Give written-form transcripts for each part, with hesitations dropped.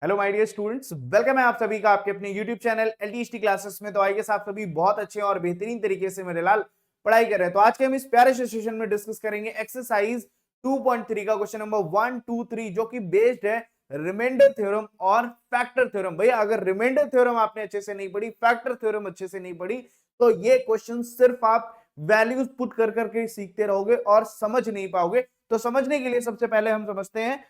Hello my dear students, welcome है आप सभी का आपके अपने यूट्यूब चैनल एलटीएसटी क्लासेस में। तो आइए आप सभी बहुत अच्छे और बेहतरीन तरीके से मेरे लाल पढ़ाई कर रहे हैं। तो आज के हम इस प्यारे से सेशन में डिस्कस करेंगे एक्सरसाइज 2.3 का क्वेश्चन नंबर 1, 2, 3 जो कि बेस्ड है रिमाइंडर थ्योरम और फैक्टर थ्योरम। भैया अगर रिमाइंडर थ्योरम आपने अच्छे से नहीं पढ़ी, फैक्टर थ्योरम अच्छे से नहीं पढ़ी, तो ये क्वेश्चन सिर्फ आप वैल्यूज पुट कर करके सीखते रहोगे और समझ नहीं पाओगे। तो समझने के लिए सबसे पहले हम समझते हैं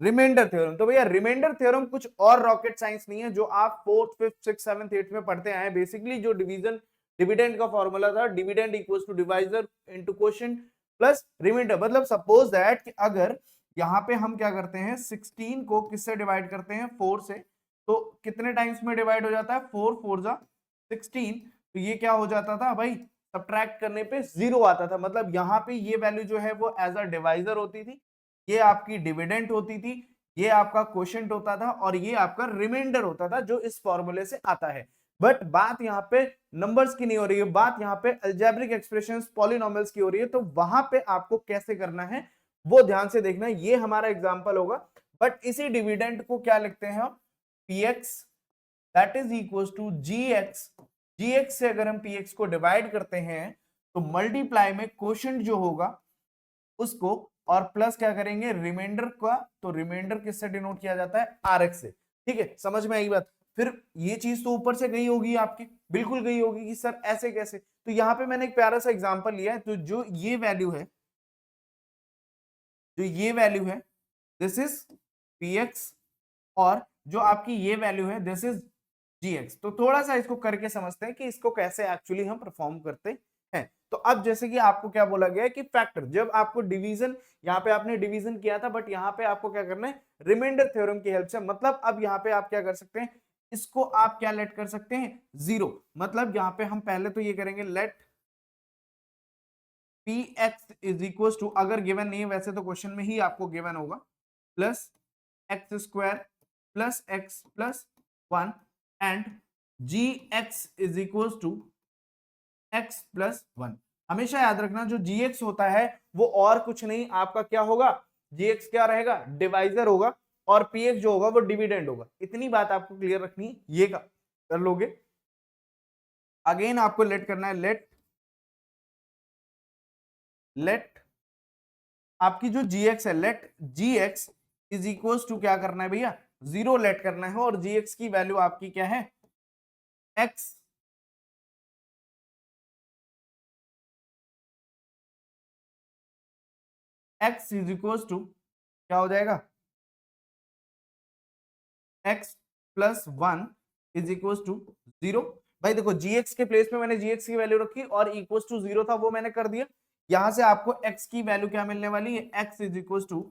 रिमाइंडर थ्योरम। तो भैया रिमाइंडर थ्योरम कुछ और रॉकेट साइंस नहीं है, जो आप 4th 5th 6th 7th 8th में पढ़ते आए हैं। बेसिकली जो डिवीजन डिविडेंड का फॉर्मूला था, dividend equals to divisor into quotient plus remainder. मतलब सपोज दैट कि अगर यहाँ पे हम क्या करते हैं, 16 को किससे डिवाइड करते हैं, 4 से, तो कितने टाइम्स में डिवाइड हो जाता है, 4 4 जा 16। तो ये क्या हो जाता था भाई, सब्ट्रैक्ट करने पे 0 आता था। मतलब यहाँ पे ये वैल्यू जो है वो एज अ डिवाइजर होती थी, ये आपकी डिविडेंड होती थी, ये आपका क्वोशिएंट होता था और ये आपका रिमाइंडर होता था, जो इस फॉर्मूले से आता है। बट बात यहाँ पे नंबर्स की नहीं हो रही है, बात यहाँ पे अलजेब्रिक एक्सप्रेशंस पॉलिनोमियल्स की हो रही है। तो वहां पे आपको कैसे करना है वो ध्यान से देखना है। ये हमारा एग्जांपल होगा, बट इसी डिविडेंड को क्या लिखते हैं हम, px that is equals to gx। gx से अगर हम px को डिवाइड करते हैं तो मल्टीप्लाई में क्वोशिएंट जो होगा उसको और प्लस क्या करेंगे रिमाइंडर का। तो रिमाइंडर किससे डिनोट किया जाता है, आरएक्स से। ठीक है, समझ में आई बात। फिर ये चीज तो ऊपर से गई होगी आपकी, बिल्कुल गई होगी कि सर ऐसे कैसे। तो यहाँ पे मैंने एक प्यारा सा एग्जांपल लिया है। तो जो ये वैल्यू है, जो ये वैल्यू है दिस इज px, और जो आपकी ये वैल्यू है दिस इज gx। तो थोड़ा सा इसको करके समझते हैं कि इसको कैसे एक्चुअली हम परफॉर्म करते हैं। तो अब जैसे कि आपको क्या बोला गया है कि फैक्टर, जब आपको डिवीजन, यहाँ पे आपने डिवीजन किया था, बट यहाँ पे आपको क्या करना है, रिमाइंडर थ्योरम की हेल्प से। मतलब अब यहाँ पे आप क्या कर सकते हैं, इसको आप क्या लेट कर सकते हैं, 0। मतलब यहाँ पे हम पहले तो ये करेंगे, let px is equal to, अगर गिवन नहीं है वैसे तो क्वेश्चन में ही आपको गिवन होगा, plus x square plus x plus 1 and gx is equal to x plus 1। हमेशा याद रखना जो gx होता है वो और कुछ नहीं आपका क्या होगा, gx क्या रहेगा, डिवाइजर होगा, और px जो होगा वो डिविडेंड होगा। इतनी बात आपको क्लियर रखनी है, ये कर लोगे। अगेन आपको लेट करना है, लेट आपकी जो gx है, let gx is equal to क्या करना है भैया, 0 लेट करना है। और gx की वैल्यू आपकी क्या है, x x is equal to क्या हो जाएगा, x plus 1 is equal to 0। भाई देखो gx के प्लेस में मैंने gx की वैल्यू रखी और इक्वल टू 0 था वो मैंने कर दिया। यहां से आपको x की वैल्यू क्या मिलने वाली है, x is equal to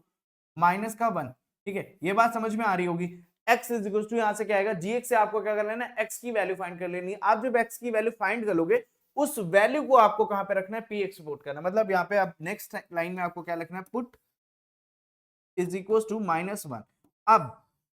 minus का 1। ठीक है, ये बात समझ में आ रही होगी। x इज इक्वल टू यहां से क्या आएगा, gx से आपको क्या कर लेना है, x की वैल्यू फाइंड कर लेनी है। आप जब x की वैल्यू फाइंड करोगे उस वैल्यू को आपको कहां पे रखना है, px पुट करना। मतलब यहाँ पे आप नेक्स्ट लाइन में आपको क्या लिखना है, पुट इज इक्वल टू -1।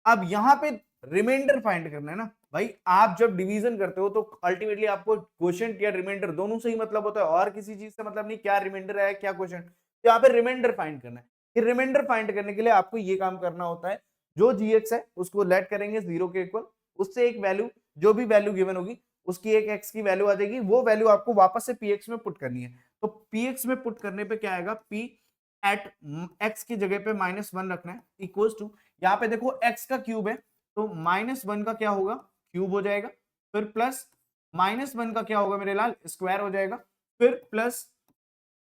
अब यहां पे रिमाइंडर फाइंड करना है ना भाई। आप जब डिवीजन करते हो तो अल्टीमेटली आपको क्वोशिएंट या रिमाइंडर दोनों से ही मतलब होता है, और किसी चीज से मतलब नहीं, क्या रिमाइंडर है क्या क्वोशिएंट। तो यहाँ पे रिमाइंडर फाइंड करना है। कि रिमाइंडर फाइंड करने के लिए आपको ये काम करना होता है, जो gx है उसको लेट करेंगे 0 के इक्वल, उससे एक वैल्यू, जो भी वैल्यू गिवन होगी उसकी एक x की वैल्यू आ जाएगी, वो वैल्यू आपको वापस से px में पुट करनी है। तो px में पुट करने पे क्या आएगा, p एट x की जगह पे -1 रखना है, इक्वल्स टू, यहाँ पे देखो x का क्यूब है तो -1 का क्या होगा, क्यूब हो जाएगा। फिर प्लस -1 का क्या होगा मेरे लाल, स्क्वायर हो जाएगा। फिर प्लस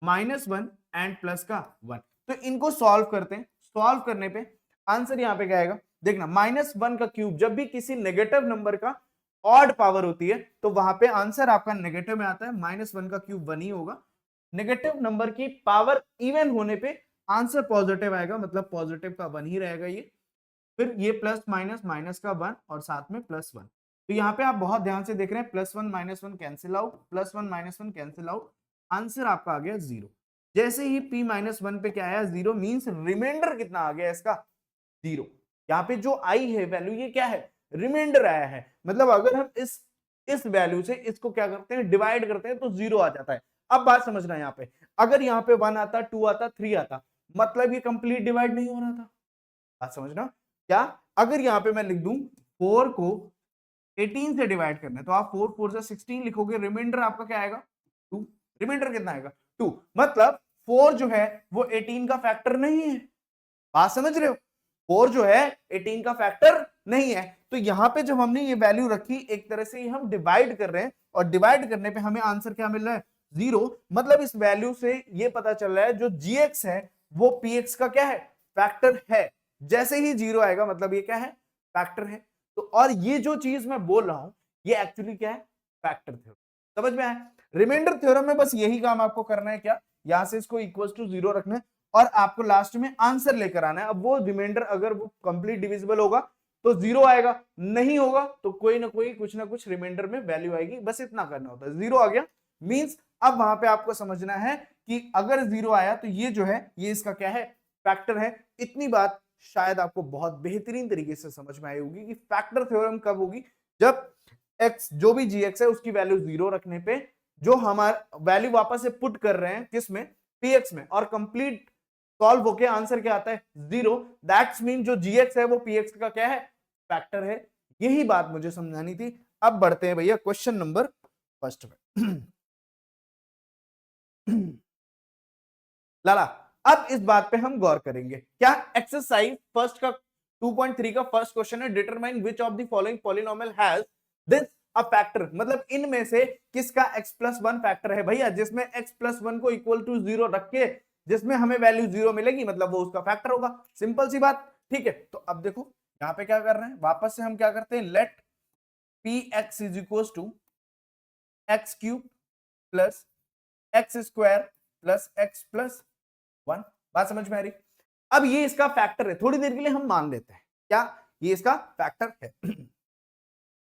-1 एंड प्लस का 1। तो इनको सॉल्व करते हैं, सॉल्व करने पे आंसर यहाँ पे क्या आएगा, देखना -1 का क्यूब जब भी किसी नेगेटिव नंबर का ऑड पावर होती है तो वहां पे आंसर आपका नेगेटिव में आता है। -1 का क्यूब 1 ही होगा। नेगेटिव नंबर की पावर इवन होने पे आंसर पॉजिटिव आएगा, मतलब पॉजिटिव का 1 ही रहेगा ये। फिर ये प्लस माइनस, माइनस का 1 और साथ में +1। तो यहाँ पे आप बहुत ध्यान से देख रहे हैं, +1 -1 cancel out, +1 -1 cancel out, answer आपका आ गया 0। जैसे ही p-1 पे क्या आया, 0, मींस रिमाइंडर कितना आ गया इसका, 0। यहाँ पे जो आई है वैल्यू, ये क्या है, रिमाइंडर आया है। मतलब अगर हम इस वैल्यू से इसको क्या करते हैं, डिवाइड करते हैं तो 0 आ जाता है। अब बात समझना, यहाँ पे अगर यहाँ पे 1 आता, 2 आता, 3 आता, मतलब ये कंप्लीट डिवाइड नहीं हो रहा था। बात समझना, क्या, अगर यहाँ पे मैं लिख दूं 4 को 18 से डिवाइड करना है तो आप 4 4 से 16 लिखोगे, रिमाइंडर आपका क्या आएगा 2। रिमाइंडर कितना आएगा 2, मतलब 4 जो है वो 18 का फैक्टर नहीं है। बात समझ रहे हो, 4 जो है 18 का फैक्टर नहीं है। तो यहां पे जब हमने ये वैल्यू रखी, एक तरह से हम डिवाइड कर रहे हैं और डिवाइड करने पे हमें आंसर क्या मिल रहा है 0। मतलब इस वैल्यू से ये पता चल रहा है जो gx है वो px का क्या है फैक्टर है। जैसे ही 0 आएगा मतलब ये क्या है फैक्टर है। तो और ये जो चीज मैं बोल रहा हूं ये एक्चुअली क्या है फैक्टर थ्योरम। समझ में आया, रिमाइंडर थ्योरम में बस यही काम आपको करना है, क्या यहां से इसको इक्वल टू 0 रखना है और आपको लास्ट में आंसर लेकर आना है। अब वो रिमाइंडर अगर वो कंप्लीट डिविजिबल होगा तो 0 आएगा, नहीं होगा तो कोई ना कोई कुछ ना कुछ रिमाइंडर में वैल्यू आएगी, बस इतना करना होता है। 0 आ गया मींस अब वहां पे आपको समझना है कि अगर 0 आया तो ये जो है ये इसका क्या है फैक्टर है। इतनी बात शायद आपको बहुत बेहतरीन तरीके से समझ में आई होगी कि फैक्टर थ्योरम कब होगी, जब x जो भी gx है उसकी वैल्यू 0 रखने पे जो हमारा वैल्यू वापस से पुट कर रहे हैं किसमें px में, और कंप्लीट सॉल्व होके आंसर क्या आता है 0। दैट्स मीन जो gx है वो px का क्या है फैक्टर है। यही बात मुझे समझानी थी। अब बढ़ते हैं भैया क्वेश्चन नंबर फर्स्ट पे। लाला, अब इस बात पे हम गौर करेंगे, क्या एक्सरसाइज फर्स्ट का 2.3 का फर्स्ट क्वेश्चन है, determine which of the following polynomial has this a factor, मतलब इनमें से किसका x प्लस 1 फैक्टर है भैया, जिसमें x प्लस 1 को इक्वल टू 0 रख के जिसमें हमें वैल्यू 0 मिलेगी मतलब वो उसका फैक्टर होगा। सिंपल सी बात, ठीक है। तो अब देखो यहां पे क्या कर रहे हैं, वापस से हम क्या करते हैं, let P x is equal to x cube plus x square plus x plus 1। बात समझ में आ रही। अब ये इसका फैक्टर है, थोड़ी देर के लिए हम मान लेते हैं क्या ये इसका फैक्टर है।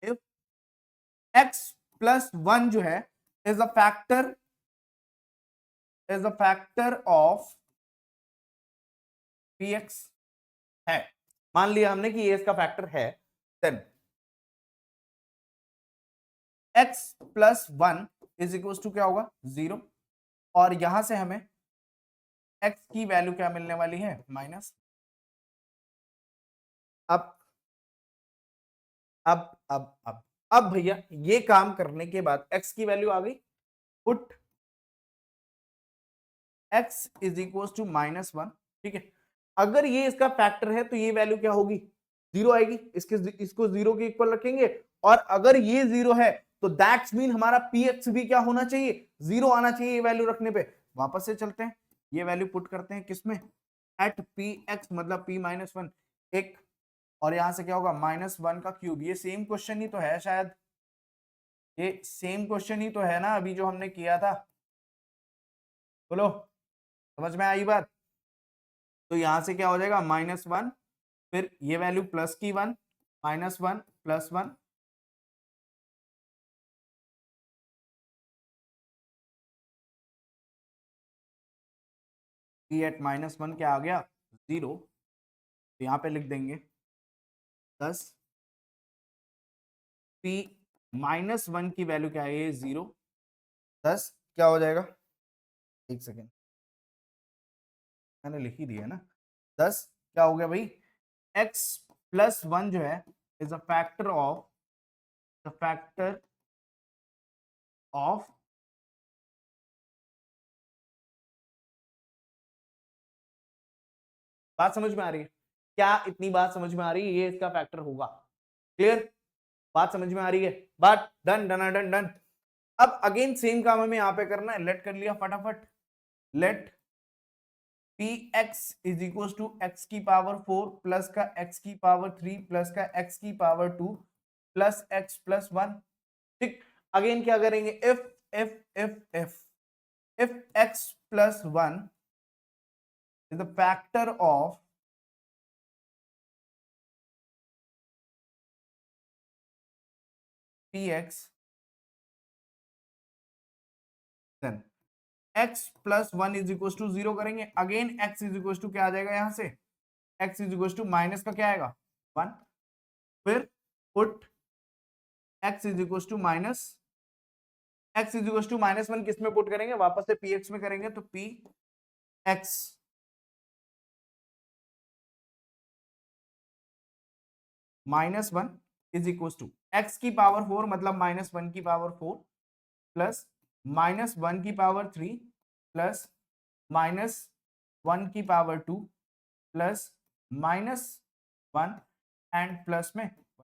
इफ x प्लस 1 जो है is a factor of px है, मान लिया हमने कि ये इसका फैक्टर है, then x plus 1 is equal to क्या होगा 0, और यहां से हमें x की वैल्यू क्या मिलने वाली है माइनस। अब अब भैया ये काम करने के बाद x की वैल्यू आ गई, put x is equal to -1, ठीक है। अगर ये इसका फैक्टर है तो ये वैल्यू क्या होगी 0 आएगी, इसको 0 के इक्वल रखेंगे, और अगर ये 0 है तो दैट्स मीन हमारा px भी क्या होना चाहिए 0 आना चाहिए ये वैल्यू रखने पे। वापस से चलते हैं, ये वैल्यू पुट करते हैं किसमें एट px मतलब p-1 एक, और यहां से क्या होगा -1 का क्यूब। ये सेम क्वेश्चन ही तो है शायद, ये सेम क्वेश्चन ही तो है ना अभी जो हमने किया था, बोलो समझ में आई बात। तो यहां से क्या हो जाएगा -1, फिर ये वैल्यू प्लस की 1, -1 प्लस 1, पी एट -1 क्या आ गया 0। तो यहां पे लिख देंगे 10, पी -1 की वैल्यू क्या है 0, 10 क्या हो जाएगा, एक सेकेंड मैंने लिख ही दिया ना, 10 क्या हो गया भाई x प्लस 1 जो है इज अ फैक्टर ऑफ बात समझ में आ रही है क्या, इतनी बात समझ में आ रही है, ये इसका फैक्टर होगा। क्लियर, बात समझ में आ रही है, बात डन डन डन डन। अब अगेन सेम काम हमें यहां पे करना है, लेट कर लिया फटाफट, let P x is equal to x की पावर 4 प्लस का एक्स की पावर 3 प्लस का एक्स की पावर 2 प्लस एक्स प्लस 1। ठीक, अगेन क्या करेंगे, if x plus 1 is the factor of P x, then x plus 1 is equal to 0 करेंगे, again x is equal to क्या आ जाएगा यहां से, x is equal to minus का क्या आएगा 1, फिर put x is equal to -1 किस में पुट करेंगे, वापस से px में करेंगे, तो px -1 is equal to x की पावर 4 मतलब -1 की पावर 4 प्लस -1 की पावर 3 प्लस -1 की पावर 2 प्लस -1 एंड प्लस में।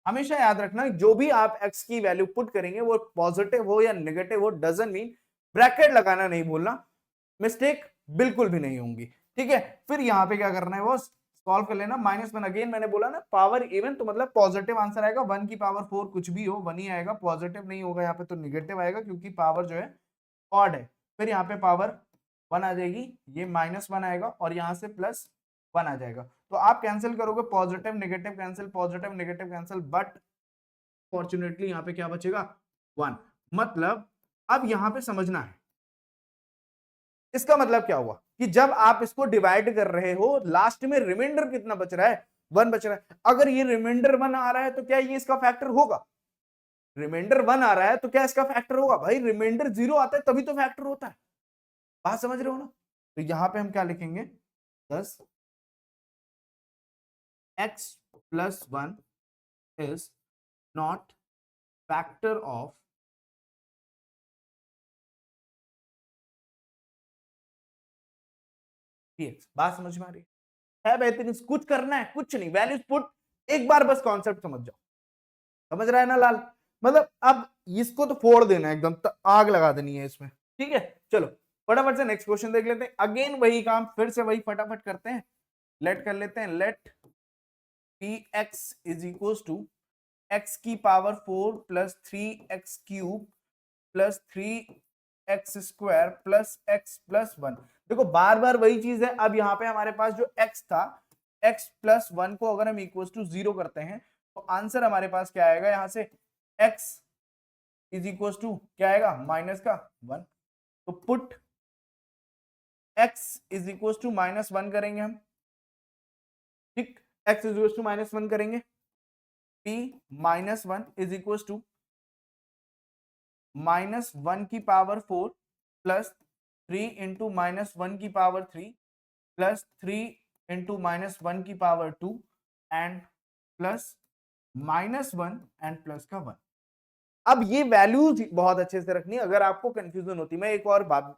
हमेशा याद रखना जो भी आप x की वैल्यू पुट करेंगे वो पॉजिटिव हो या नेगेटिव हो, डजंट मीन ब्रैकेट लगाना नहीं भूलना, मिस्टेक बिल्कुल भी नहीं होंगी। ठीक है, फिर यहाँ पे क्या करना है वो सॉल्व कर लेना। -1 अगेन मैंने बोला ना पावर इवन तो मतलब पॉजिटिव आंसर आएगा, 1 की पावर 4 कुछ भी हो 1 ही आएगा, पॉजिटिव नहीं होगा यहाँ पे तो निगेटिव आएगा क्योंकि पावर जो है ऑड है। फिर यहाँ पे पावर 1 आ जाएगी, ये -1 आएगा और यहाँ से +1 आ जाएगा। तो आप कैंसिल करोगे positive negative cancel, positive negative cancel, but fortunately यहाँ पे क्या बचेगा 1। मतलब अब यहाँ पे समझना है इसका मतलब क्या हुआ कि जब आप इसको डिवाइड कर रहे हो लास्ट में रिमाइंडर कितना बच रहा है 1 बच रहा है। अगर ये रिमाइंडर 1 आ रहा है तो क्या ये इसका फैक्टर होगा? रिमाइंडर 1 आ रहा है तो क्या इसका फैक्टर होगा? भाई रिमाइंडर 0 आता है तभी तो फैक्टर होता है। बात समझ रहे हो ना? तो यहां पे हम क्या लिखेंगे 10 x plus 1 is not factor of px। बात समझ में आ रही है बेहतरीन। कुछ करना है कुछ नहीं, वैल्यूज पुट, एक बार बस कॉन्सेप्ट समझ जाओ। समझ रहा है ना लाल? मतलब अब इसको तो फोड़ देना है एकदम, आग लगा देनी है इसमें। ठीक है, चलो फटाफट से नेक्स्ट क्वेश्चन देख लेते हैं। अगेन वही काम, फिर से वही फटाफट करते हैं। लेट कर लेते हैं, let P x is equal to x की power 4 plus 3x cube plus 3x² plus x plus 1। देखो बार बार वही चीज है। अब यहाँ पे हमारे पास जो x था, x प्लस 1 को अगर हम इक्वल टू 0 करते हैं तो आंसर हमारे पास क्या आएगा? यहाँ से x इज इक्वल टू क्या आएगा? माइनस का 1। तो put x is equal to -1 करेंगे हम। ठीक, x इज इक्वल टू -1 करेंगे, p -1 इज इक्वल टू -1 की पावर 4 प्लस 3 इंटू -1 की पावर 3 प्लस 3 इंटू -1 की power 2 and plus -1 and plus का 1। अब ये वैल्यूज बहुत अच्छे से रखनी है। अगर आपको कंफ्यूजन होती है, मैं एक और बात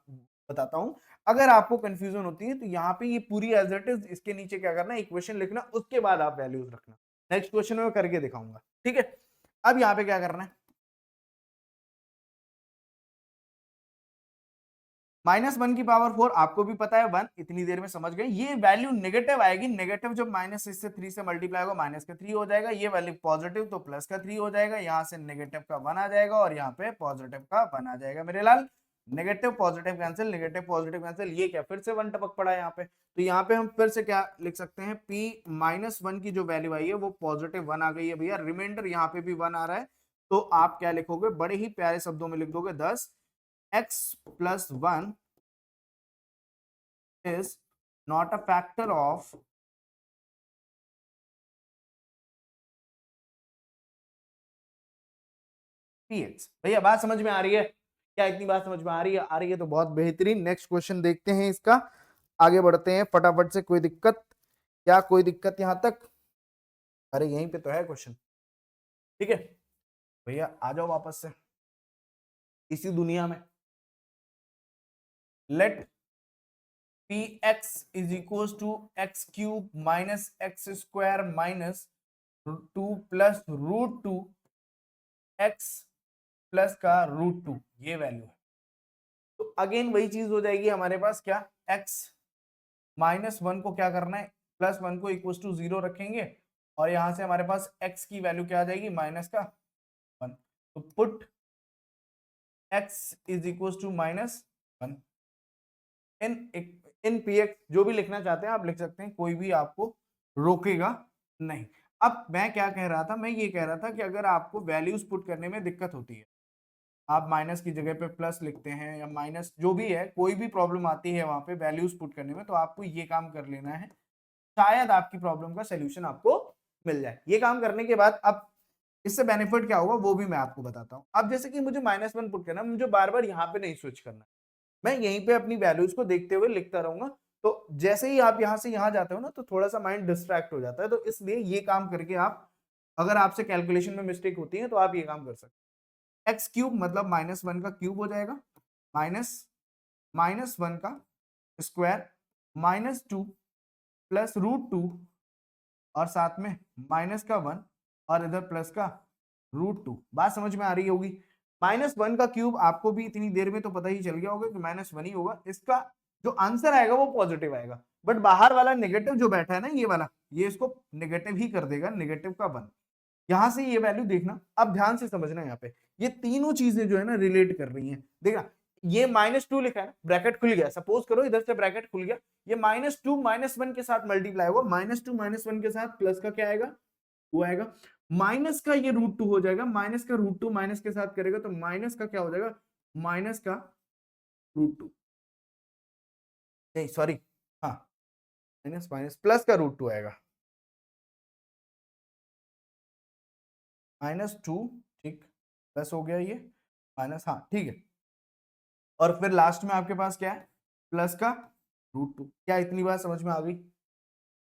बताता हूं, अगर आपको कंफ्यूजन होती है तो यहाँ पे ये पूरी एज इट इज, इसके नीचे क्या करना है इक्वेशन लिखना, उसके बाद आप वैल्यूज रखना। नेक्स्ट क्वेश्चन में मैं करके दिखाऊंगा। ठीक है, अब यहाँ पे क्या करना है, -1 की पावर 4 आपको भी पता है 1, इतनी देर में समझ गए। ये वैल्यू नेगेटिव आएगी, नेगेटिव जब -3 से मल्टीप्लाई होगा -3 हो जाएगा, ये वैल्यू पॉजिटिव तो +3 हो जाएगा, यहाँ से नेगेटिव का 1 आ जाएगा और यहाँ पे पॉजिटिव का 1 आ जाएगा। मेरे लाल negative positive cancel, negative positive cancel, ये क्या फिर से 1 टपक पड़ा है यहाँ पे। तो यहाँ पे हम फिर से क्या लिख सकते हैं, p -1 की जो वैल्यू आई है वो पॉजिटिव 1 आ गई है भैया, रिमाइंडर यहाँ पे भी 1 आ रहा है। तो आप क्या लिखोगे, बड़े ही प्यारे शब्दों में लिख दोगे 10 x plus 1 is not a factor of px। भैया बात समझ में आ रही है क्या? इतनी बात समझ में आ रही है? आ रही है तो बहुत बेहतरीन। नेक्स्ट क्वेश्चन देखते हैं इसका, आगे बढ़ते हैं फटाफट से। कोई दिक्कत? क्या कोई दिक्कत यहां तक? अरे यहीं पे तो है क्वेश्चन। ठीक है भैया, आ जाओ वापस से इसी दुनिया में। Let P x is equal to x cube minus x² minus 2 plus √2 x plus का √2, ये वैल्यू है। तो अगेन वही चीज हो जाएगी हमारे पास, क्या x -1 को क्या करना है, +1 को इक्वल टू 0 रखेंगे और यहां से हमारे पास x की वैल्यू क्या आ जाएगी, -1। तो put x is equal to -1 in px। जो भी लिखना चाहते हैं आप लिख सकते हैं, कोई भी आपको रोकेगा नहीं। अब मैं क्या कह रहा था, मैं ये कह रहा था कि अगर आपको वैल्यूज पुट करने में दिक्कत होती है, आप माइनस की जगह पे प्लस लिखते हैं या माइनस जो भी है, कोई भी प्रॉब्लम आती है वहां पे वैल्यूज पुट करने में, तो आपको ये काम कर लेना है, शायद आपकी प्रॉब्लम का सोल्यूशन आपको मिल जाए। ये काम करने के बाद अब इससे बेनिफिट क्या होगा वो भी मैं आपको बताता हूँ। अब जैसे कि मुझे -1 पुट करना, मुझे बार बार यहाँ पे नहीं स्विच करना, मैं यहीं पे अपनी वैल्यूज को देखते हुए लिखता रहूंगा। तो जैसे ही आप यहाँ से यहाँ जाते हो ना तो थोड़ा सा माइंड डिस्ट्रैक्ट हो जाता है, तो इसलिए ये काम करके आप अगर आपसे कैलकुलेशन में मिस्टेक होती है तो आप ये काम कर सकते हैं। एक्स क्यूब मतलब -1 का क्यूब हो जाएगा, माइनस -1 का स्क्वायर, -2 प्लस √2 और साथ में -1 और इधर प्लस का √2। बात समझ में आ रही होगी। -1 का क्यूब आपको भी इतनी देर में तो पता ही चल गया होगा कि -1 ही होगा। इसका जो आंसर आएगा वो पॉजिटिव आएगा, बट बाहर वाला नेगेटिव जो बैठा है ना ये वाला, ये इसको नेगेटिव ही कर देगा, नेगेटिव का 1। यहां से ये वैल्यू देखना, अब ध्यान से समझना, यहाँ पे ये तीनों चीजें जो है ना रिलेट कर रही हैं। देखना ये -2 लिखा है ना, ब्रैकेट खुल गया, सपोज करो इधर से ब्रैकेट खुल गया, ये -2 -1 के साथ मल्टीप्लाई होगा, -2 -1 के साथ प्लस का क्या आएगा, वो आएगा, माइनस का ये √2 हो जाएगा, माइनस का √2 माइनस के साथ करेगा तो माइनस का क्या हो जाएगा, माइनस का √2, नहीं सॉरी, हाँ माइनस माइनस प्लस का √2 आएगा, -2, ठीक, प्लस हो गया ये, माइनस, हाँ ठीक है, और फिर लास्ट में आपके पास क्या है, प्लस का √2। क्या इतनी बात समझ में आ गई,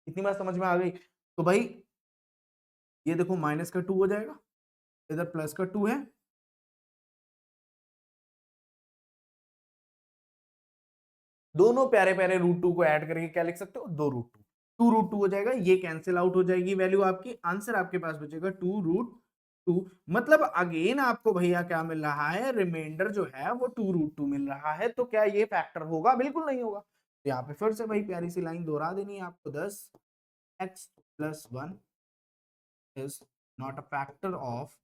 इतनी बात समझ में आ गई। तो भाई ये देखो माइनस का 2 हो जाएगा, इधर प्लस का 2 है, दोनों प्यारे प्यारे √2 को ऐड करके क्या लिख सकते हो, 2 √2, 2 √2 हो जाएगा, ये कैंसिल आउट हो जाएगी वैल्यू आपकी, आंसर आपके पास बचेगा 2 √2। मतलब अगेन आपको भैया क्या मिल रहा है, रिमाइंडर जो है वो 2 √2 मिल रहा है। तो क्या ये फैक्टर होगा, बिल्कुल नहीं होगा। तो यहाँ पे फिर से भाई प्यारी सी लाइन दोहरा देनी है आपको, 10x+1 is not a factor of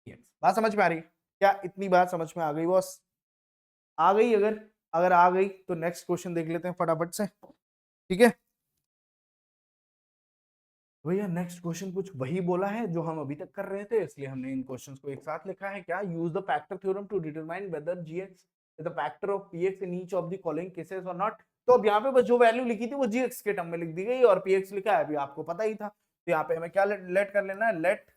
x। बात समझ में आ रही है क्या, इतनी बात समझ में आ गई बॉस, आ गई, अगर अगर आ गई तो नेक्स्ट क्वेश्चन देख लेते हैं फटाफट से, ठीक है भैया। नेक्स्ट क्वेश्चन कुछ वही बोला है जो हम अभी तक कर रहे थे, इसलिए हमने इन क्वेश्चंस को एक साथ लिखा है। क्या, use the factor theorem to determine whether g x is the factor of p x in each of the following cases और नॉट। तो अब यहाँ पे बस जो वैल्यू लिखी थी वो जीएक्स के टर्म में लिख दी गई और पीएक्स लिखा है, अभी आपको पता ही था। तो यहाँ पे हमें क्या लेट कर लेना है, let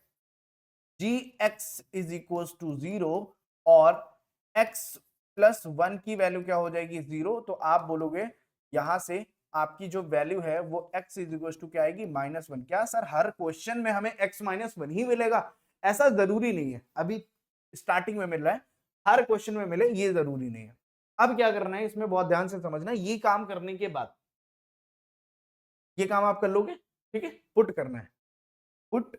g x is equal to 0 और x+1 की वैल्यू क्या हो जाएगी, 0। तो आप बोलोगे यहां से आपकी जो वैल्यू है वो x इज इक्वल टू क्या आएगी, -1। क्या सर हर क्वेश्चन में हमें x-1 ही मिलेगा, ऐसा जरूरी नहीं है, अभी स्टार्टिंग में मिल रहा है, हर क्वेश्चन में मिले ये जरूरी नहीं है। अब क्या करना है इसमें बहुत ध्यान से समझना, ये काम करने के बाद ये काम आप कर लोगे, ठीक है, पुट करना है, put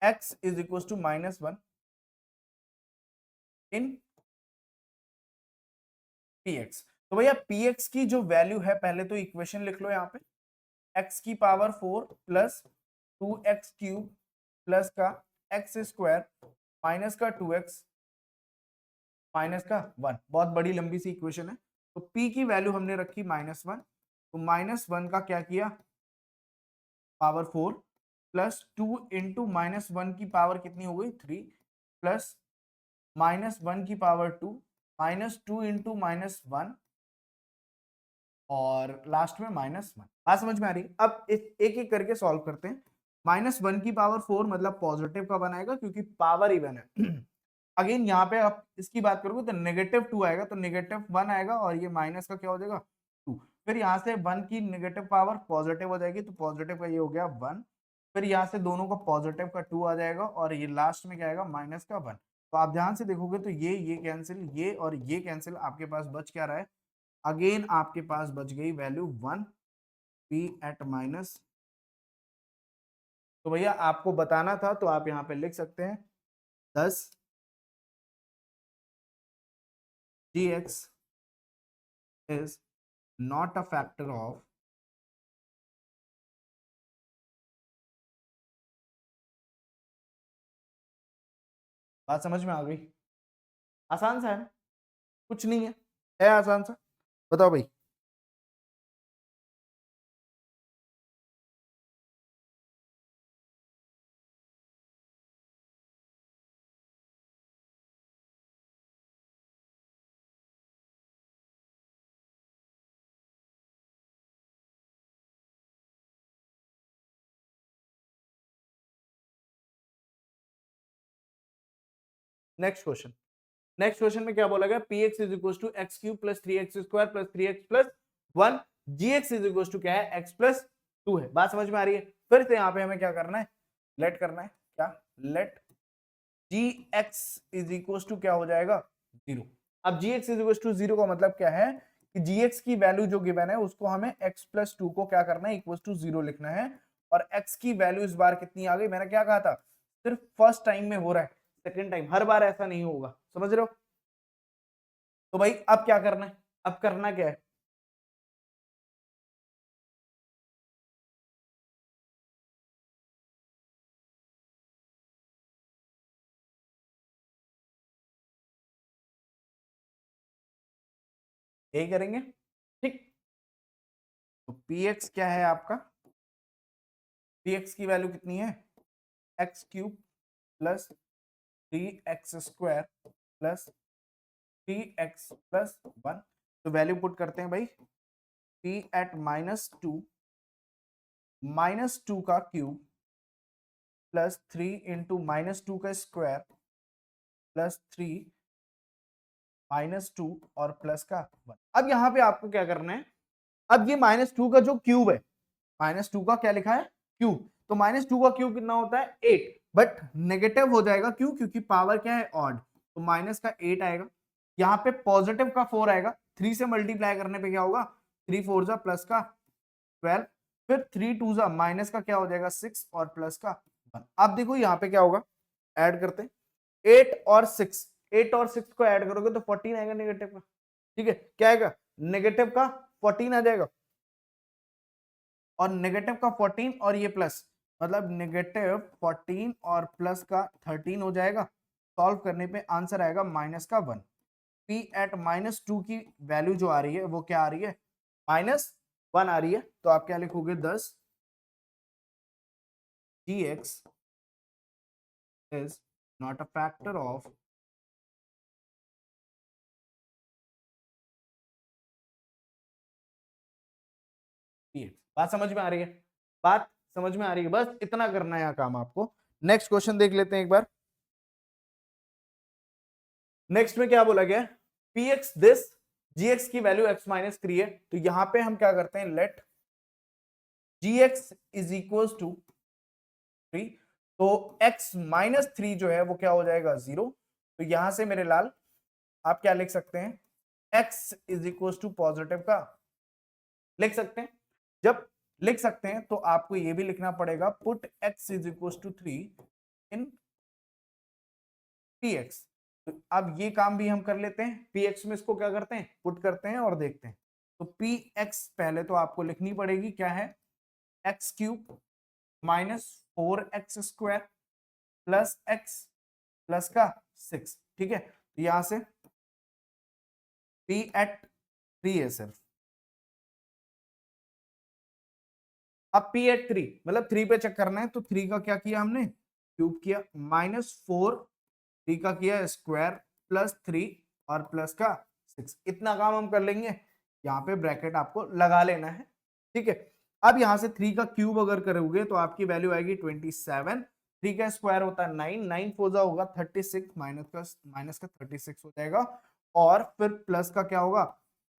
x is equal to -1 in px। तो भैया px की जो वैल्यू है, पहले तो इक्वेशन लिख लो यहाँ पे, x की पावर 4 प्लस 2x³ प्लस का x² माइनस का 2x माइनस का 1। बहुत बड़ी लंबी सी इक्वेशन है। तो p की वैल्यू हमने रखी -1, तो -1 का क्या किया, पावर 4 प्लस 2 इंटू -1 की पावर कितनी हो गई, 3 प्लस -1 की पावर 2 -2 इंटू -1 और लास्ट में -1। बात समझ में आ रही है। अब एक एक करके सॉल्व करते हैं। -1 की पावर 4 मतलब पॉजिटिव का बनाएगा क्योंकि पावर इवन है। अगेन यहाँ पे आप इसकी बात करोगे तो -2 आएगा, तो -1 आएगा और ये माइनस का क्या हो जाएगा, 2। फिर यहाँ से 1 की नेगेटिव पावर पॉजिटिव हो जाएगी, तो पॉजिटिव का ये हो गया 1। फिर यहाँ से दोनों का पॉजिटिव का 2 आ जाएगा और ये लास्ट में क्या आएगा, माइनस का 1। तो आप ध्यान से देखोगे तो ये कैंसिल, ये और ये कैंसिल, आपके पास बच क्या रहा है, अगेन आपके पास बच गई वैल्यू 1 p एट माइनस। तो भैया आपको बताना था तो आप यहाँ पे लिख सकते हैं 10 gx is not a factor of बात समझ में आ गई, आसान सा है ना? कुछ नहीं है आसान सा, बताओ भाई। नेक्स्ट क्वेश्चन, नेक्स्ट क्वेश्चन में क्या बोला गया, p x is equal to x cube plus 3x² plus 3x plus 1, g x is equal to क्या है, एक्स प्लस 2 है। बात समझ में आ रही है। फिर से यहाँ पे हमें क्या करना है, लेट करना है, क्या let g x is equal to क्या हो जाएगा, 0। अब g x is equal to 0 का मतलब क्या है कि जी एक्स की वैल्यू जो गिवन है उसको हमें x प्लस 2 को क्या करना है, इक्वल टू 0 लिखना है। और x की वैल्यू इस बार कितनी आ गई, मैंने क्या कहा था, सिर्फ फर्स्ट टाइम में हो रहा है, सेकेंड टाइम हर बार ऐसा नहीं होगा, समझ रहे हो। तो भाई अब क्या करना है, अब करना क्या है, यही करेंगे, ठीक। तो पी एक्स क्या है आपका, पी एक्स की वैल्यू कितनी है, x cube plus 3x² plus 3x+1। तो वैल्यू पुट करते हैं भाई, p एट -2 का क्यूब प्लस 3 इंटू -2 का स्क्वायर प्लस 3 -2 और प्लस का 1। अब यहां पे आपको क्या करना है, अब ये -2 का जो क्यूब है, -2 का क्या लिखा है, क्यूब, तो -2 का क्यूब कितना होता है, 8, बट नेगेटिव हो जाएगा, क्यों, क्योंकि पावर क्या है, ऑड, तो माइनस का 8 आएगा। यहाँ पे पॉजिटिव का 4 आएगा, 3 से मल्टीप्लाई करने पे क्या होगा, 3 4 जा प्लस का 12, फिर 3 2 जा माइनस का क्या हो जाएगा 6 और प्लस का 1। अब देखो यहाँ पे क्या होगा, ऐड करते हैं 8 और 6, 8 और 6 को ऐड करोगे तो 14 आएगा नेगेटिव का, ठीक है, क्या आएगा, नेगेटिव का 14 आ जाएगा, और नेगेटिव का 14 और ये प्लस, मतलब नेगेटिव 14 और प्लस का 13 हो जाएगा। सॉल्व करने पे आंसर आएगा माइनस का 1। पी एट -2 की वैल्यू जो आ रही है वो क्या आ रही है, -1 आ रही है। तो आप क्या लिखोगे, 10 G x is not a factor of P X. बात समझ में आ रही है, बात समझ में आ रही है, बस इतना करना है काम आपको। नेक्स्ट क्वेश्चन देख लेते हैं एक बार। नेक्स्ट में क्या बोला गया, p x this, g x की वैल्यू x-3 है, तो यहां पे हम क्या करते हैं, let g x is equal to 3, तो x-3 जो है वो क्या हो जाएगा, 0। तो यहां से मेरे लाल आप क्या लिख सकते हैं, x is equal to positive का लिख सकते हैं। जब लिख सकते हैं तो आपको ये भी लिखना पड़ेगा, put x is equal to 3 in p x. तो अब ये काम भी हम कर लेते हैं, पी एक्स में इसको क्या करते हैं, पुट करते हैं और देखते हैं। तो पी एक्स पहले तो आपको लिखनी पड़ेगी, क्या है, x cube -4x² plus x plus का 6, ठीक है। तो यहां से पी एट 3 है सिर्फ, अब पी एट 3 मतलब 3 पे चेक करना है, तो 3 का क्या किया हमने, क्यूब किया, -4 3 का किया स्क्वायर प्लस 3 और प्लस का 6, इतना काम हम कर लेंगे। यहाँ पे ब्रैकेट आपको लगा लेना है, ठीक है। अब यहाँ से 3 का क्यूब अगर करोगे तो आपकी वैल्यू आएगी 27, 3 का स्क्वायर होता है 9, 9 फोजा होगा 36, माइनस का 36 हो जाएगा, और फिर प्लस का क्या होगा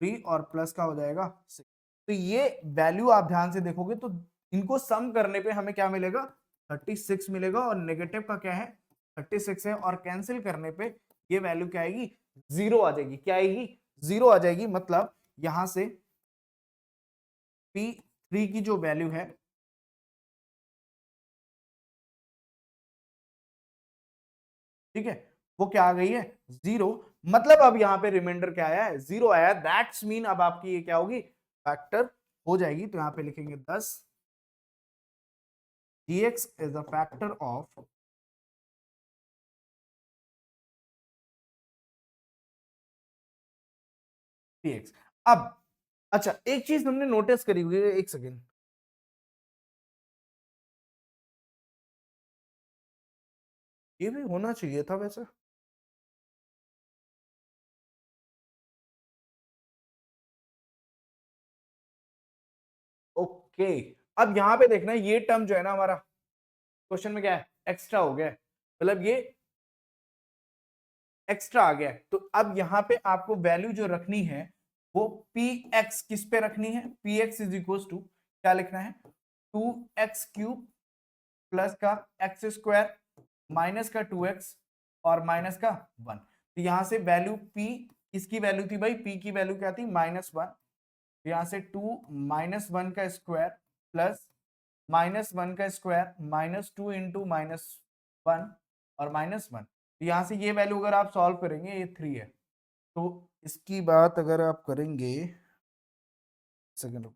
3 और प्लस का हो जाएगा 6। तो ये वैल्यू आप ध्यान से देखोगे तो इनको सम करने पे हमें क्या मिलेगा, 36 मिलेगा, और नेगेटिव का क्या है 36 है, और कैंसिल करने पे ये वैल्यू क्या आएगी, 0 आ जाएगी, क्या आएगी, 0 आ जाएगी। मतलब यहां से P3 की जो वैल्यू है, ठीक है, वो क्या आ गई है, 0। मतलब अब यहाँ पे रिमाइंडर क्या आया है, 0 आया, दैट्स मीन अब आपकी ये क्या होगी, फैक्टर हो जाएगी। तो यहाँ पे लिखेंगे 10 dx is a factor of px। अब अच्छा, एक चीज हमने नोटिस करी हुई है, एक सेकेंड, ये भी होना चाहिए था वैसे, ओके। अब यहां पे देखना, ये टर्म जो है ना हमारा क्वेश्चन में क्या है, एक्स्ट्रा हो गया है, मतलब ये एक्स्ट्रा आ गया है। तो अब यहाँ पे आपको वैल्यू जो रखनी है वो पी एक्स किस पे रखनी है, p x is equal to क्या लिखना है, 2x³ प्लस का एक्स स्क्वायर माइनस का 2x और माइनस का 1। तो यहां से वैल्यू p किसकी वैल्यू थी भाई, p की वैल्यू क्या थी -1। यहां से 2 -1 का स्क्वायर प्लस -1 का स्क्वायर -2 इंटू -1 और -1। तो यहां से ये वैल्यू अगर आप सॉल्व करेंगे ये 3 है। तो इसकी बात अगर आप करेंगे, सेकंड,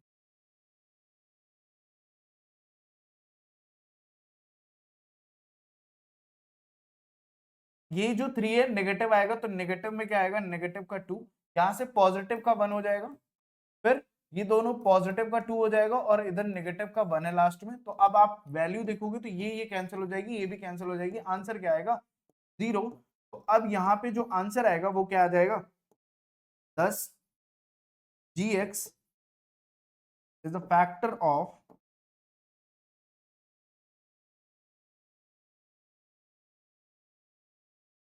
ये जो 3 है नेगेटिव आएगा तो नेगेटिव में क्या आएगा, नेगेटिव का 2, यहां से पॉजिटिव का 1 हो जाएगा, फिर ये दोनों पॉजिटिव का 2 हो जाएगा और इधर नेगेटिव का 1 है लास्ट में। तो अब आप वैल्यू देखोगे तो ये कैंसिल हो जाएगी, ये भी कैंसिल हो जाएगी, आंसर क्या आएगा 0। तो अब यहाँ पे जो आंसर आएगा वो क्या आ जाएगा, 10 gx is the factor of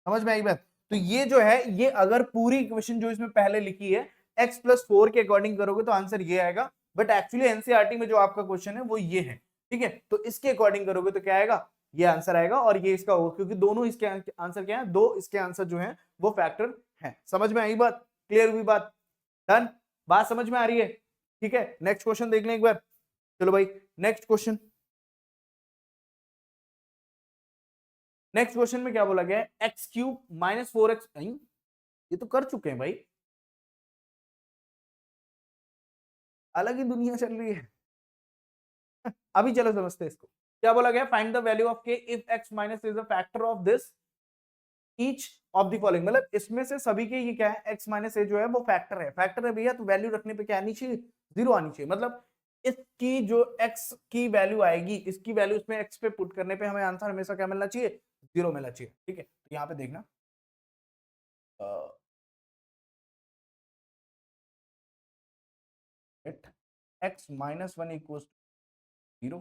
समझ में आई बात। तो ये जो है ये अगर पूरी इक्वेशन जो इसमें पहले लिखी है x+4 के अकॉर्डिंग करोगे तो आंसर ये आएगा, बट एक्चुअली एनसीईआरटी में जो आपका क्वेश्चन है वो ये है, ठीक है। तो इसके अकॉर्डिंग करोगे तो क्या आएगा, ये आंसर आएगा और ये इसका होगा, क्योंकि दोनों इसके आंसर क्या है, दो इसके आंसर जो है वो फैक्टर है। समझ में आई बात, क्लियर हुई बात, डन, बात समझ में आ रही है, ठीक है। नेक्स्ट क्वेश्चन देख लें एक बार, चलो भाई नेक्स्ट क्वेश्चन। नेक्स्ट क्वेश्चन में क्या बोला गया है, x³ -4x, ये तो कर चुके हैं भाई, अलग ही दुनिया चल रही है। अभी चलो समझते हैं इसको, क्या बोला गया, find the value of k if x minus is a factor of this each of the following. मतलब इसमें से सभी के ये क्या है, x माइनस ए जो है वो फैक्टर है, फैक्टर है भैया, तो वैल्यू रखने पे क्या आनी चाहिए, 0 आनी चाहिए। मतलब इसकी जो x की वैल्यू आएगी, इसकी वैल्यू इसमें x पे पुट करने पे हमें आंसर हमेशा क्या मिलना चाहिए, 0 मिलना चाहिए, ठीक है। तो यहाँ पे देखना x -1 इक्वल्स 0,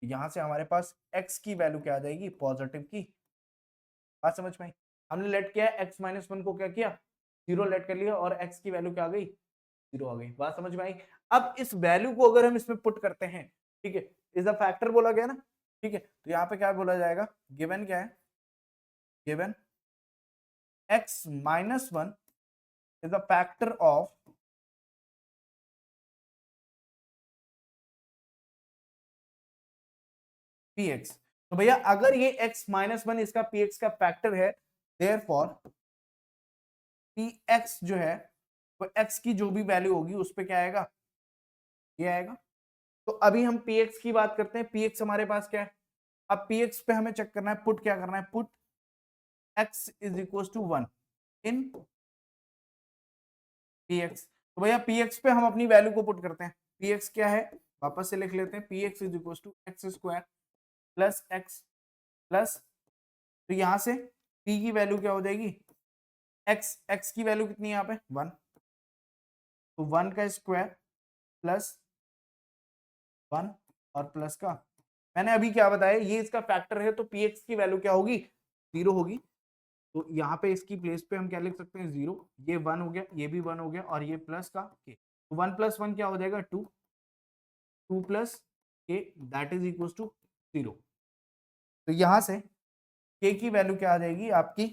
यहां से हमारे पास x की वैल्यू क्या आ जाएगी, पॉजिटिव की, बात समझ में आई। हमने लेट किया x -1 को क्या किया, 0 लेट कर लिया और x की वैल्यू क्या आ गई, 0 आ गई, बात समझ में आई। अब इस वैल्यू को अगर हम इसमें पुट करते हैं, ठीक है, इज द फैक्टर बोला गया ना, ठीक है, तो यहाँ पे क्या बोला जाएगा, गिवन क्या है, given x -1 is the factor of px। तो भैया अगर ये x -1 इसका px का फैक्टर है, देयरफॉर px जो है वो x की जो भी वैल्यू होगी उस पे क्या आएगा, ये आएगा। तो अभी हम px की बात करते हैं, px हमारे पास क्या है, अब px पे हमें चेक करना है, पुट क्या करना है, put x is equal to 1 in px। तो भैया px पे हम अपनी वैल्यू को पुट करते हैं, px क्या है वापस से लिख लेते हैं, px is equal to x square plus x plus, तो यहां से p की वैल्यू क्या हो जाएगी, x की वैल्यू कितनी है यहाँ पे 1, तो 1 का स्क्वायर प्लस 1 और प्लस का, मैंने अभी क्या बताया, ये इसका फैक्टर है तो px की वैल्यू क्या होगी, 0 होगी। तो यहाँ पे इसकी प्लेस पे हम क्या लिख सकते हैं, 0, ये 1 हो गया, ये भी 1 हो गया और ये प्लस का k, तो 1 + 1 क्या हो जाएगा 2, 2 + k that is equal to 0। तो यहाँ से k की वैल्यू क्या आ जाएगी आपकी,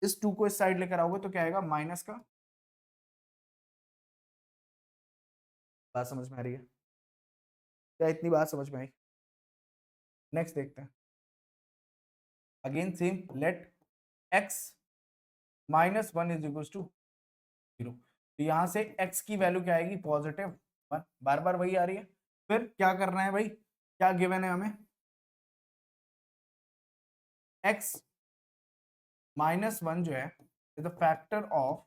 इस 2 को इस साइड लेकर आओगे तो क्या आएगा माइनस का, बात समझ में आ रही है क्या, इतनी बात समझ में आई। नेक्स्ट देखते हैं, again same, let x -1 is equal to 0। तो यहाँ से x की वैल्यू क्या आएगी, पॉजिटिव 1, बार बार वही आ रही है। फिर क्या करना है भाई, क्या गिवन है हमें, x -1 जो है is the factor of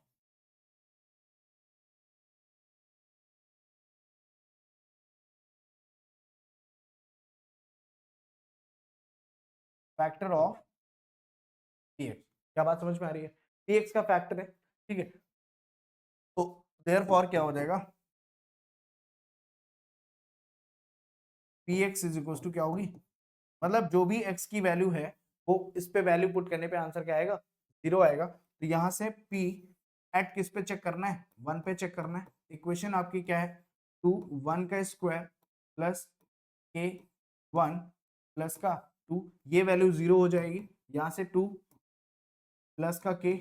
px। क्या बात समझ में आ रही है, px का फैक्टर है, ठीक है। तो देयरफॉर क्या हो जाएगा, px इज इक्वल टू क्या होगी, मतलब जो भी x की वैल्यू है वो इस पे वैल्यू पुट करने पे आंसर क्या आएगा, 0 आएगा। तो तो यहाँ से p एट किस पे चेक करना है, 1 पे चेक करना है। इक्वेशन आपकी क्या है, 2 1 का स्क्वायर प्लस k 1 प्लस का 2, ये वैल्यू 0 हो जाएगी। यहाँ से 2 प्लस का k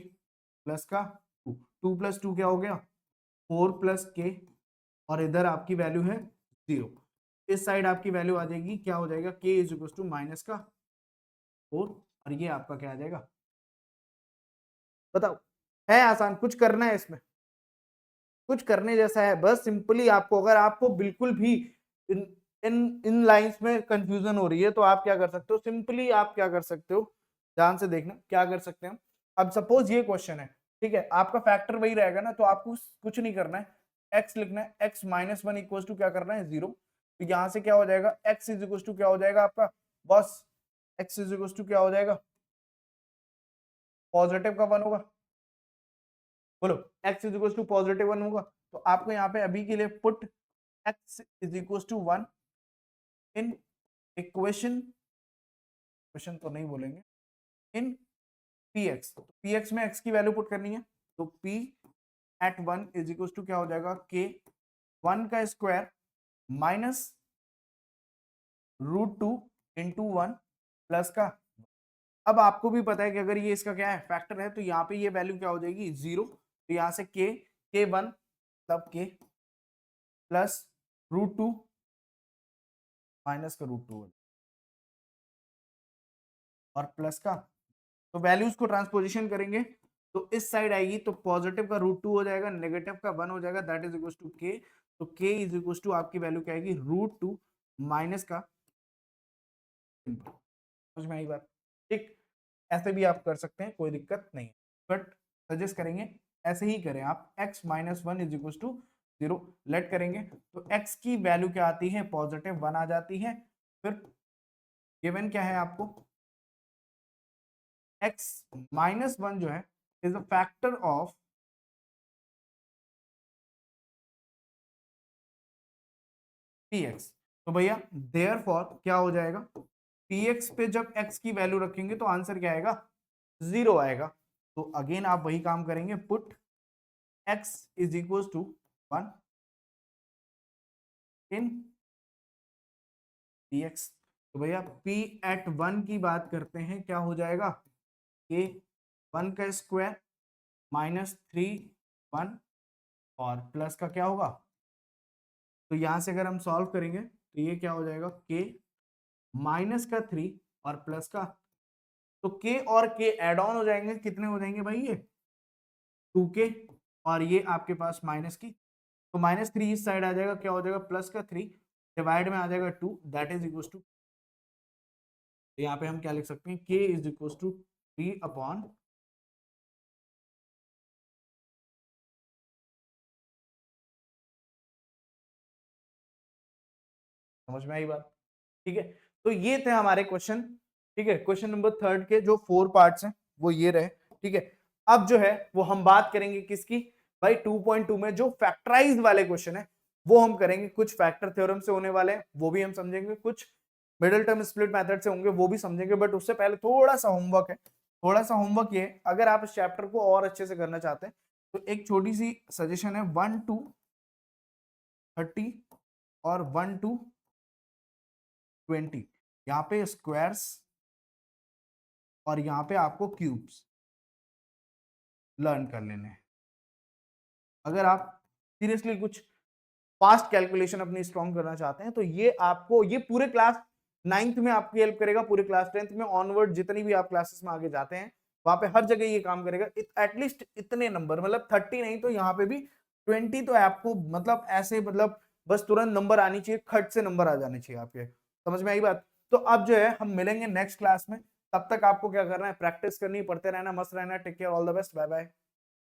प्लस का 2, 2 प्लस 2 क्या हो गया 4 प्लस k, और इधर आपकी वैल्यू है 0। इस साइड आपकी वैल्यू आ जाएगी, क्या हो जाएगा k is equal to minus का 4, और ये आपका क्या आ जाएगा, बताओ। है आसान, कुछ करना है इसमें, कुछ करने जैसा है, बस सिंपली आपको, अगर आपको बिल्कुल भी इन इन लाइंस में कंफ्यूजन हो रही है तो आप क्या कर सकते हो, सिंपली आप क्या कर सकते हो, ध्यान से देखना क्या कर सकते हैं। अब सपोज ये क्वेश्चन है, ठीक है, आपका फैक्टर वही रहेगा ना, तो आपको कुछ नहीं करना है, x लिखना है, x माइनस 1 इक्वल टू क्या करना है 0। तो यहां से क्या हो जाएगा, x इज इक्वल टू क्या हो जाएगा आपका बस, x इज इक्वल टू क्या हो जाएगा, पॉजिटिव का 1 होगा, बोलो x is equal to positive 1 होगा। तो आपको यहाँ पे अभी के लिए put x is equal to 1 in equation, question तो नहीं बोलेंगे, इन px, तो px में x की वैल्यू पुट करनी है, तो p at 1 is equal to क्या हो जाएगा k 1 का square minus root 2 into 1 plus का, अब आपको भी पता है कि अगर ये इसका क्या है फैक्टर है, तो यहाँ पे ये वैल्यू क्या हो जाएगी 0। तो यहाँ से k 1 तब k प्लस रूट 2 माइनस का रूट 2 और प्लस का, तो वैल्यूज को ट्रांसपोजिशन करेंगे तो इस साइड आएगी, तो पॉजिटिव का रूट 2 हो जाएगा, नेगेटिव का 1 हो जाएगा, that is equal to k। तो k इज इक्वल टू आपकी वैल्यू क्या आएगी रूट 2 माइनस का, समझ में आई बात, ठीक। ऐसे भी आप कर सकते हैं, कोई दिक्कत नहीं, बट सजेस्ट करेंगे ऐसे ही करें आप, x minus 1 is equal to 0 let करेंगे, तो x की वैल्यू क्या आती है पॉजिटिव 1 आ जाती है। फिर गिवन क्या है आपको, x माइनस 1 जो है is a factor of px, तो भैया देयरफॉर क्या हो जाएगा, px पे जब x की वैल्यू रखेंगे तो आंसर क्या आएगा 0 आएगा। तो अगेन आप वही काम करेंगे, put x is equal to 1 in px, तो भैया p एट 1 की बात करते हैं, क्या हो जाएगा k 1 का स्क्वायर माइनस 3 1 और प्लस का क्या होगा, तो यहां से अगर हम सॉल्व करेंगे तो ये क्या हो जाएगा k माइनस का 3 और प्लस का, तो k और k एड ऑन हो जाएंगे, कितने हो जाएंगे भाई ये 2k, और ये आपके पास माइनस की, तो माइनस 3 इस साइड आ जाएगा, क्या हो जाएगा प्लस का 3 डिवाइड में आ जाएगा 2, दैट इज इक्वल टू, यहाँ पे हम क्या लिख सकते हैं k is equal to 3 upon, समझ में आई बात, ठीक है। तो ये थे हमारे क्वेश्चन, ठीक है, क्वेश्चन नंबर 3 के जो 4 पार्ट्स हैं वो ये रहे, ठीक है। अब जो है वो हम बात करेंगे किसकी, भाई 2.2 में जो फैक्टराइज्ड वाले क्वेश्चन है वो हम करेंगे, कुछ फैक्टर थ्योरम से होने वाले हैं वो भी हम समझेंगे, कुछ मिडिल टर्म स्प्लिट मेथड से होंगे वो भी समझेंगे, बट उससे पहले थोड़ा सा होमवर्क है, थोड़ा सा होमवर्क ये, अगर आप इस चैप्टर को और अच्छे से करना चाहते हैं तो एक छोटी सी सजेशन है, 1 to 30 और 1 to 20, यहाँ पे स्क्वायर्स और यहाँ पे आपको क्यूब्स लर्न कर लेने हैं। अगर आप सीरियसली कुछ फास्ट कैलकुलेशन अपनी स्ट्रॉन्ग करना चाहते हैं तो ये आपको, ये पूरे क्लास 9th में आपकी हेल्प करेगा, पूरे क्लास 10th में ऑनवर्ड जितनी भी आप क्लासेस में आगे जाते हैं वहां पे हर जगह ये काम करेगा। एटलीस्ट इतने नंबर, मतलब 30 नहीं तो यहाँ पे भी 20 तो आपको, मतलब ऐसे, मतलब बस तुरंत नंबर आनी चाहिए, खट से नंबर आ जाने चाहिए आपके, समझ में आई बात। तो अब जो है हम मिलेंगे नेक्स्ट क्लास में, तब तक आपको क्या करना है, प्रैक्टिस करनी, पढ़ते रहना, मस्त रहना, take care, all the best, bye bye.